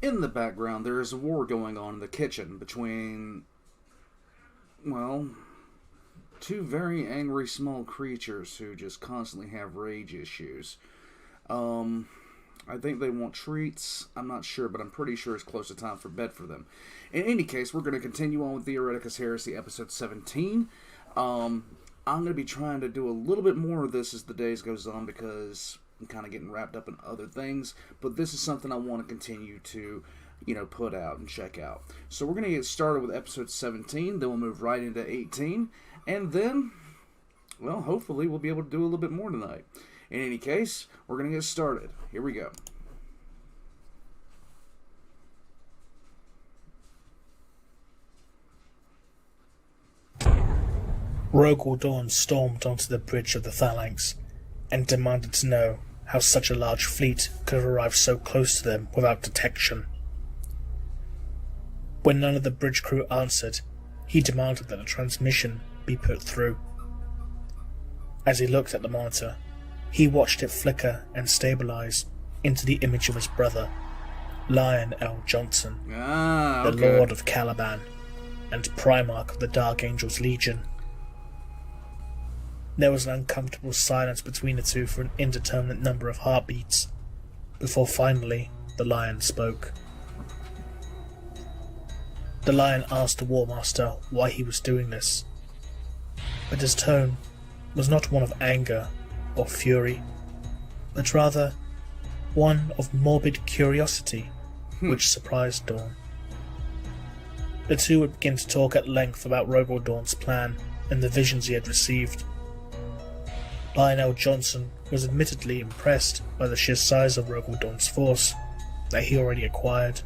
In the background, there is a war going on in the kitchen between, well, two very angry small creatures who just constantly have rage issues. I think they want treats. I'm not sure, but I'm pretty sure it's close to time for bed for them. In any case, we're going to continue on with Theoreticus Heresy episode 17. I'm going to be trying to do a little bit more of this as the days goes on because I'm kind of getting wrapped up in other things. But this is something I want to continue to, put out and check out. So we're going to get started with episode 17. Then we'll move right into 18. And then, well, hopefully we'll be able to do a little bit more tonight. In any case, we're going to get started. Here we go. Rogel Dawn stormed onto the bridge of the Phalanx and demanded to know how such a large fleet could have arrived so close to them without detection. When none of the bridge crew answered, he demanded that a transmission be put through. As he looked at the monitor, he watched it flicker and stabilize into the image of his brother, Lion L. Johnson, the Lord of Caliban and Primarch of the Dark Angels Legion. There was an uncomfortable silence between the two for an indeterminate number of heartbeats, before finally the Lion spoke. The Lion asked the War Master why he was doing this, but his tone was not one of anger or fury, but rather one of morbid curiosity, which surprised Dawn. The two would begin to talk at length about Rogel Dawn's plan and the visions he had received. Lionel Johnson was admittedly impressed by the sheer size of Rogel Dawn's force that he already acquired,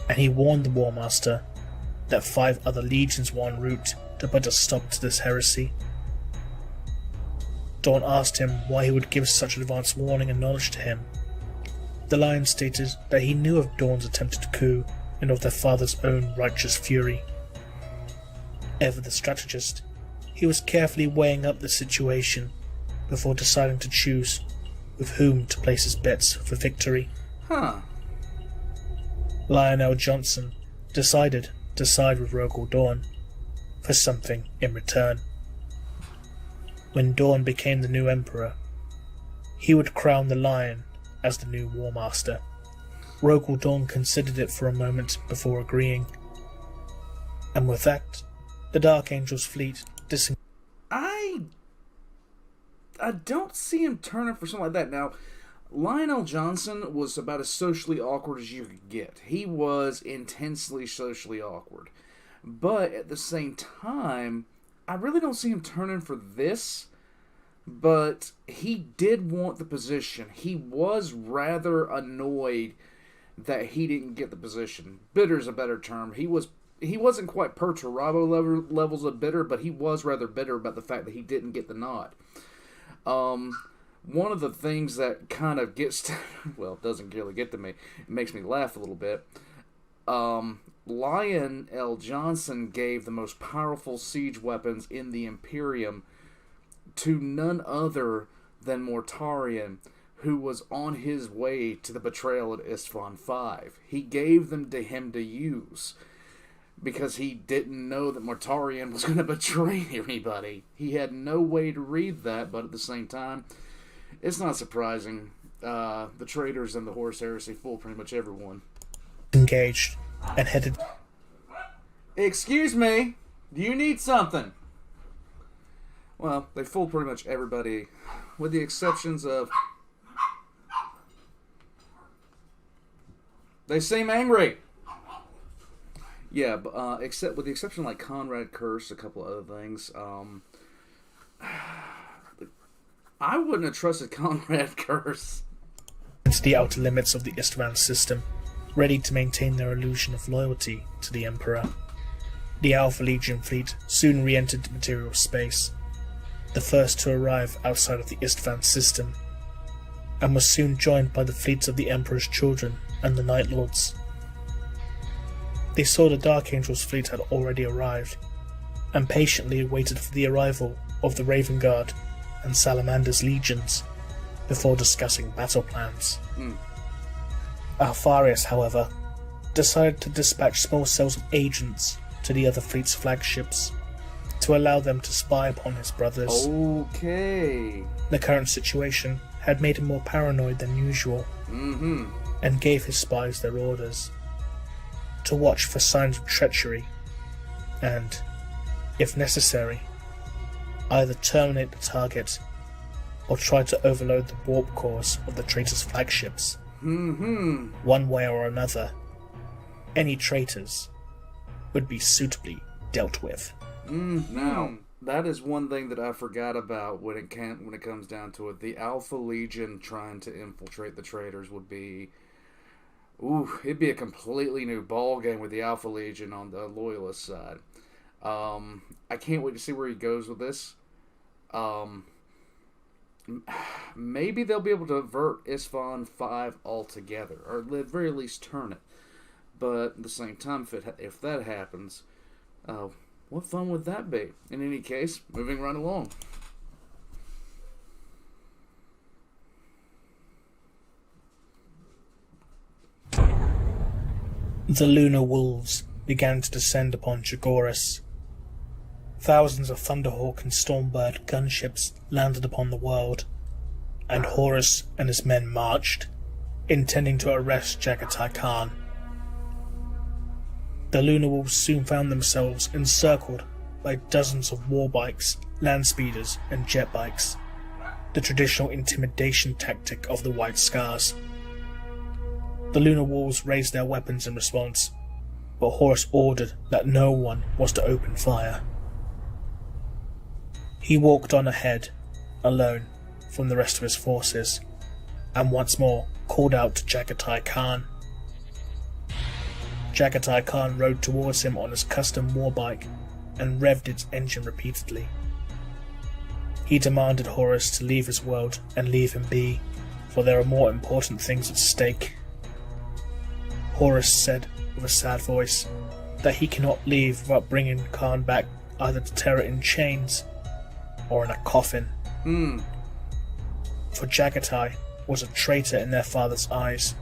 and he warned the War Master that 5 other legions were en route to put a stop to this heresy. Dawn asked him why he would give such advance warning and knowledge to him. The Lion stated that he knew of Dawn's attempted coup and of their father's own righteous fury. Ever the strategist, he was carefully weighing up the situation before deciding to choose with whom to place his bets for victory. Lionel Johnson decided to side with Rogel Dawn for something in return. When Dawn became the new Emperor, he would crown the Lion as the new War Master. Rogel Dawn considered it for a moment before agreeing, and with that, the Dark Angels fleet disengaged. I don't see him turning for something like that. Now, Lionel Johnson was about as socially awkward as you could get. He was intensely socially awkward. But at the same time, I really don't see him turning for this, but he did want the position. He was rather annoyed that he didn't get the position. Bitter is a better term. He wasn't quite Perturabo levels of bitter, but he was rather bitter about the fact that he didn't get the nod. One of the things that kind of gets to, well, it doesn't really get to me, it makes me laugh a little bit. Lion L. Johnson gave the most powerful siege weapons in the Imperium to none other than Mortarion, who was on his way to the betrayal at Isstvan 5. He gave them to him to use because he didn't know that Mortarion was going to betray anybody. He had no way to read that, but at the same time, it's not surprising. The traitors in the Horus Heresy fool pretty much everyone. Engaged and headed. Excuse me, do you need something? Well, they fool pretty much everybody, with the exceptions of... They seem angry! Yeah, but, except with the exception of, like, Conrad Curse, a couple of other things, I wouldn't have trusted Conrad Curse. To the outer limits of the Istvan system, ready to maintain their illusion of loyalty to the Emperor. The Alpha Legion fleet soon re-entered material space, the first to arrive outside of the Istvan system, and was soon joined by the fleets of the Emperor's children and the Night Lords. They saw the Dark Angels fleet had already arrived, and patiently waited for the arrival of the Raven Guard and Salamander's legions before discussing battle plans. Alfarius, however, decided to dispatch small cells of agents to the other fleet's flagships to allow them to spy upon his brothers. Okay. The current situation had made him more paranoid than usual, and gave his spies their orders to watch for signs of treachery and, if necessary, either terminate the target or try to overload the warp cores of the traitors' flagships. One way or another, any traitors would be suitably dealt with. Now, that is one thing that I forgot about when it comes down to it. The Alpha Legion trying to infiltrate the traitors would be... it'd be a completely new ball game with the Alpha Legion on the Loyalist side. I can't wait to see where he goes with this. Maybe they'll be able to avert Isfahan 5 altogether, or at the very least turn it. But at the same time, if that happens, what fun would that be? In any case, moving right along. The lunar wolves began to descend upon Jagoras. Thousands of Thunderhawk and Stormbird gunships landed upon the world, and Horus and his men marched, intending to arrest Jagatai Khan. The lunar wolves soon found themselves encircled by dozens of warbikes, landspeeders, and jet bikes, the traditional intimidation tactic of the White Scars. The lunar wolves raised their weapons in response, but Horus ordered that no one was to open fire. He walked on ahead, alone from the rest of his forces, and once more called out to Jagatai Khan. Jagatai Khan rode towards him on his custom warbike and revved its engine repeatedly. He demanded Horus to leave his world and leave him be, for there are more important things at stake. Horus said with a sad voice that he cannot leave without bringing Khan back either to Terra in chains or in a coffin. For Jagatai was a traitor in their father's eyes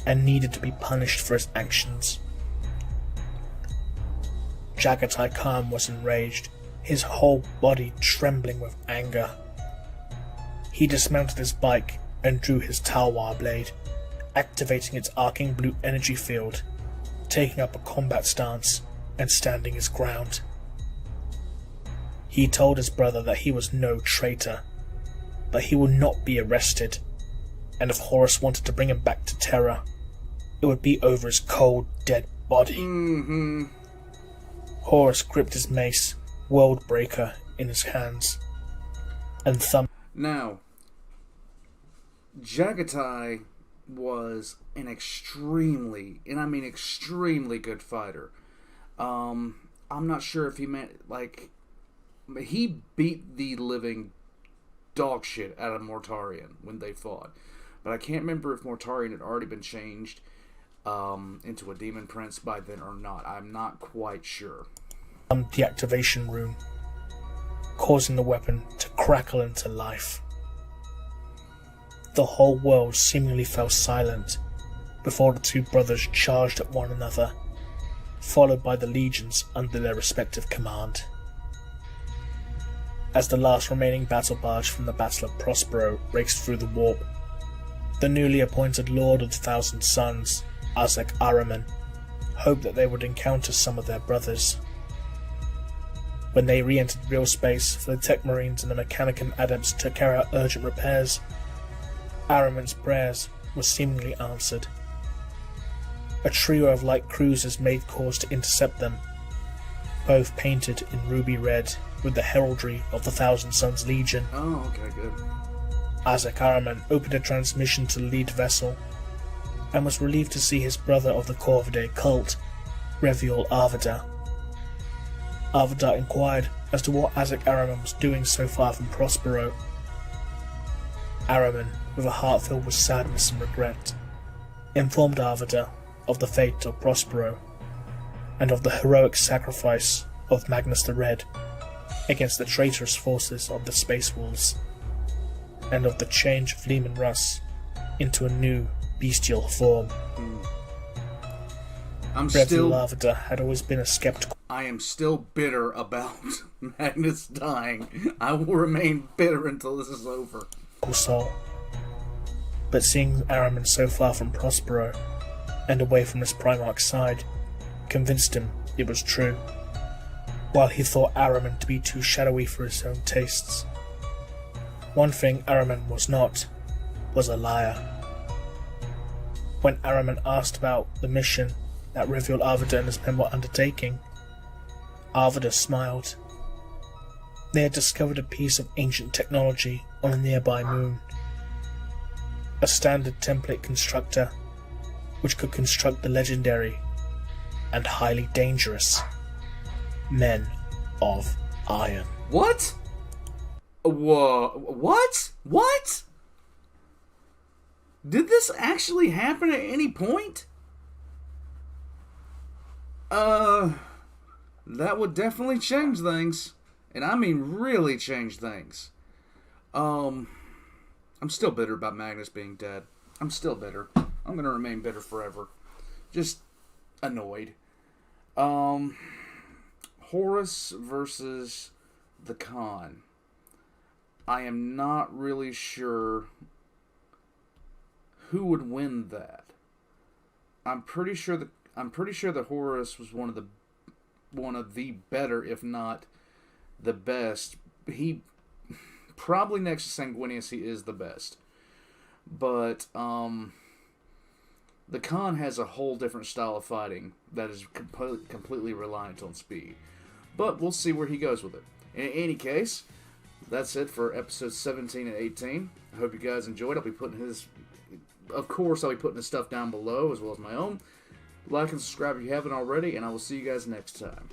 and needed to be punished for his actions. Jagatai Khan was enraged, his whole body trembling with anger. He dismounted his bike and drew his Talwar blade, activating its arcing blue energy field, taking up a combat stance and standing his ground. He told his brother that he was no traitor, that he would not be arrested, and if Horus wanted to bring him back to Terra, it would be over his cold, dead body. Horus gripped his mace, Worldbreaker, in his hands, and thumped. Now, Jagatai was an extremely, and I mean extremely good fighter. I'm not sure if he meant, like, he beat the living dog shit out of Mortarion when they fought. But I can't remember if Mortarion had already been changed into a demon prince by then or not. I'm not quite sure. The activation rune, causing the weapon to crackle into life. The whole world seemingly fell silent before the two brothers charged at one another, followed by the legions under their respective command. As the last remaining battle barge from the Battle of Prospero raced through the warp, the newly appointed Lord of the Thousand Suns, Azek Araman, hoped that they would encounter some of their brothers. When they re-entered real space for the Tech Marines and the Mechanicum Adepts to carry out urgent repairs, Araman's prayers were seemingly answered. A trio of light cruisers made course to intercept them, both painted in ruby red with the heraldry of the Thousand Suns Legion. Oh, okay, good. Azek Araman opened a transmission to the lead vessel, and was relieved to see his brother of the Corvidae cult, Reviol Arvida. Arvida inquired as to what Azek Araman was doing so far from Prospero. Araman, with a heart filled with sadness and regret, informed Arvida of the fate of Prospero, and of the heroic sacrifice of Magnus the Red against the traitorous forces of the Space Wolves, and of the change of Lehman Russ into a new, bestial form. Reveal Arbiter had always been a skeptical. I am still bitter about Magnus dying. I will remain bitter until this is over. Soul. But seeing Araman so far from Prospero, and away from his Primarch's side, convinced him it was true, while he thought Araman to be too shadowy for his own tastes. One thing Araman was not, was a liar. When Araman asked about the mission that Reveal Arbiter and his men were undertaking, Arbiter smiled. They had discovered a piece of ancient technology on a nearby moon. A standard template constructor which could construct the legendary and highly dangerous Men of Iron. What? Whoa. What? What? Did this actually happen at any point? That would definitely change things. And I mean really change things. I'm still bitter about Magnus being dead. I'm still bitter. I'm gonna remain bitter forever. Just annoyed. Horus versus the Khan. I am not really sure who would win that. I'm pretty sure that Horus was one of the better, if not the best. He probably next to Sanguinius, he is the best. But the Khan has a whole different style of fighting that is completely reliant on speed. But we'll see where he goes with it. In any case, that's it for episodes 17 and 18. I hope you guys enjoyed. I'll be putting his stuff down below as well as my own. Like and subscribe if you haven't already, and I will see you guys next time.